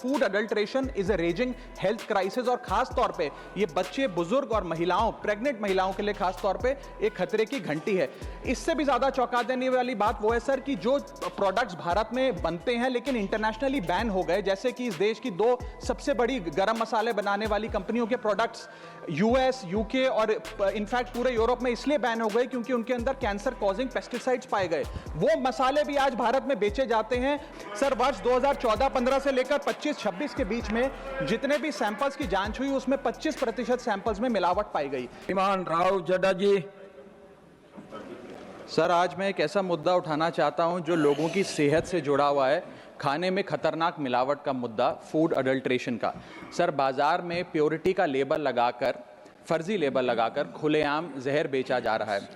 Food adulteration is a raising health crisis और खास तौर पे ये बच्चे, बुजुर्ग और महिलाओं, प्रेग्नेंट महिलाओं के लिए खास तौर पे एक खतरे की घंटी है। इससे भी ज्यादा चौंका देने वाली बात वो है सर कि जो प्रोडक्ट्स भारत में बनते हैं लेकिन इंटरनेशनली बैन हो गए, जैसे कि इस देश की दो सबसे बड़ी गरम मसाले बनाने वाली कंपनियों के प्रोडक्ट्स यूएस, यूके और इनफैक्ट पूरे यूरोप में इसलिए बैन हो गए क्योंकि उनके अंदर कैंसर कॉजिंग पेस्टिसाइड्स पाए गए। वो मसाले भी आज भारत में बेचे जाते हैं। सर वर्ष 2014-15 से लेकर 25-26 के बीच में जितने भी सैंपल्स की जांच हुई उसमें 25% सैंपल्स में मिलावट पाई गई। श्रीमान राव चड्ढा जी। सर आज मैं एक ऐसा मुद्दा उठाना चाहता हूं जो लोगों की सेहत से जुड़ा हुआ है, खाने में खतरनाक मिलावट का मुद्दा, फूड अडल्ट्रेशन का। सर बाजार में प्योरिटी का लेबल लगाकर, फर्जी लेबल लगाकर खुलेआम जहर बेचा जा रहा है।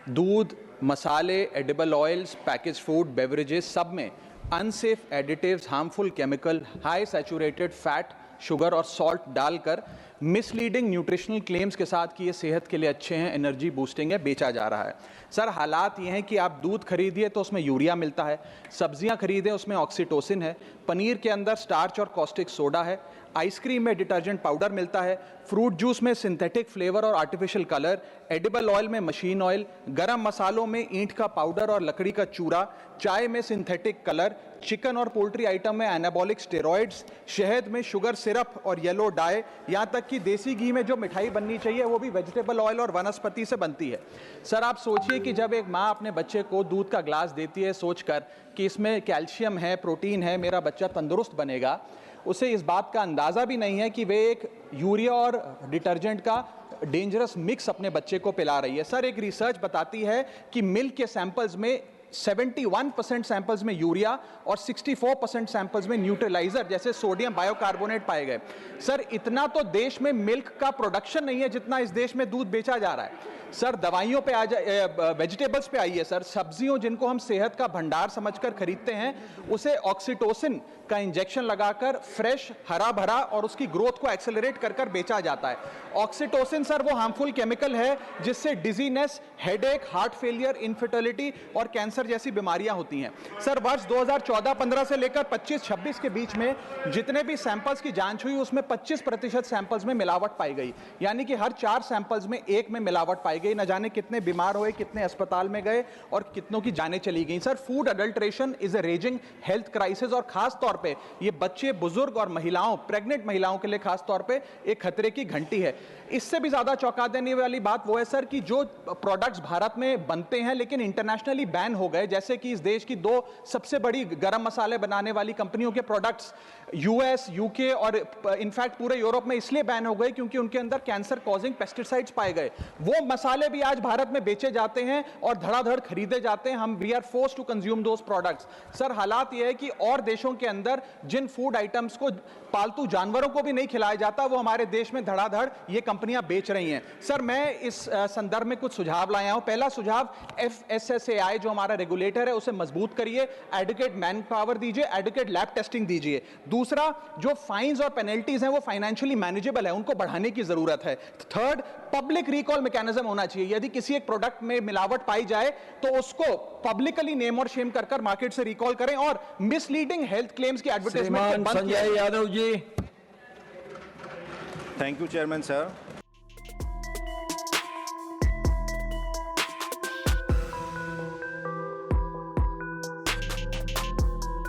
दूध, मसाले, edible oils, package food, beverages सब में unsafe additives, harmful chemical, high saturated fat, sugar और सॉल्ट डालकर मिसलीडिंग न्यूट्रिशनल क्लेम्स के साथ कि ये सेहत के लिए अच्छे हैं, एनर्जी बूस्टिंग है, बेचा जा रहा है। सर हालात ये हैं कि आप दूध खरीदिए तो उसमें यूरिया मिलता है, सब्जियां खरीदें उसमें ऑक्सीटोसिन है, पनीर के अंदर स्टार्च और कॉस्टिक सोडा है, आइसक्रीम में डिटर्जेंट पाउडर मिलता है, फ्रूट जूस में सिंथेटिक फ्लेवर और आर्टिफिशियल कलर, एडिबल ऑयल में मशीन ऑयल, गरम मसालों में ईंट का पाउडर और लकड़ी का चूरा, चाय में सिंथेटिक कलर, चिकन और पोल्ट्री आइटम में एनाबॉलिक स्टेरॉइड्स, शहद में शुगर सिरप और येलो डाई, यहाँ तक कि देसी घी में जो मिठाई बननी चाहिए वो भी वेजिटेबल ऑयल और वनस्पति से बनती है। सर आप सोचिए कि जब एक माँ अपने बच्चे को दूध का ग्लास देती है सोचकर कि इसमें कैल्शियम है, प्रोटीन है, मेरा बच्चा तंदुरुस्त बनेगा, उसे इस बात का अंदाज़ा भी नहीं है कि वे एक यूरिया और डिटर्जेंट का डेंजरस मिक्स अपने बच्चे को पिला रही है। सर एक रिसर्च बताती है कि मिल्क के सैंपल्स में 71% सैंपल्स में यूरिया और 64% सैंपल्स में न्यूट्रलाइजर जैसे सोडियम बायोकार्बोनेट पाए गए। सर इतना तो देश में मिल्क का प्रोडक्शन नहीं है जितना इस देश में दूध बेचा जा रहा है। सर दवाइयों पे आ जाए, वेजिटेबल्स पे आइए सर, सब्जियों जिनको हम सेहत का भंडार समझकर खरीदते हैं उसे ऑक्सीटोसिन का इंजेक्शन लगाकर फ्रेश, हरा भरा और उसकी ग्रोथ को एक्सेलरेट कर कर बेचा जाता है। ऑक्सीटोसिन सर वो हार्मफुल केमिकल है जिससे dizziness, headache, heart failure, infertility और कैंसर जैसी बीमारियां होती हैं। सर वर्ष 2014-15 से लेकर 25-26 के बीच में जितने भी सैंपल्स की जांच हुई उसमें 25% सैंपल्स में मिलावट पाई गई, यानी कि हर 4 सैंपल्स में एक में मिलावट पाई गई। न जाने कितने बीमार हुए, कितने अस्पताल में गए और कितनों की जानें चली गई। Sir food adulteration is a raising health crisis और खास तौर पे ये बच्चे, बुजुर्ग और महिलाओं, प्रेग्नेंट महिलाओं के लिए खास तौर पे एक खतरे की घंटी है। इससे भी ज्यादा चौंका देने वाली बात वो है सर कि जो प्रोडक्ट्स भारत में बनते हैं लेकिन इंटरनेशनली बैन हो गए, जैसे कि इस देश की दो सबसे बड़ी गरम मसाले बनाने वाली कंपनियों के प्रोडक्ट्स यूएस, यूके और इनफैक्ट पूरे यूरोप में इसलिए बैन हो गए क्योंकि उनके अंदर कैंसर कॉजिंग पेस्टिसाइड्स पाए गए। वो मसाले भी आज भारत में बेचे जाते हैं और धड़ाधड़ खरीदे जाते हैं। हम we are forced to consume those products. Sir हालात ये है कि और देशों के अंदर जिन फूड आइटम्स को पालतू जानवरों को भी नहीं खिलाया जाता वो हमारे देश में धड़ाधड़ ये कंपनियां बेच रही हैं। सर मैं इस संदर्भ में कुछ सुझाव लाया हूं। पहला सुझाव, FSSAI जो हमारा रेगुलेटर है उसे मजबूत करिए, एडुकेट मैन पावर दीजिए, एडुकेट लैब टेस्टिंग दीजिए। दूसरा, जो फाइन्स और पेनल्टीज हैं वो फाइनेंशियली मैनेजेबल है, उनको बढ़ाने की जरूरत है। थर्ड, पब्लिक रिकॉल मैकेनिज्म होना चाहिए। यदि किसी एक प्रोडक्ट में मिलावट पाई जाए तो उसको पब्लिकली नेम और शेम कर मार्केट से रिकॉल करें और मिसलीडिंग हेल्थ क्लेम्स की advertisement Sanjay Yadav ji. Thank you chairman sir.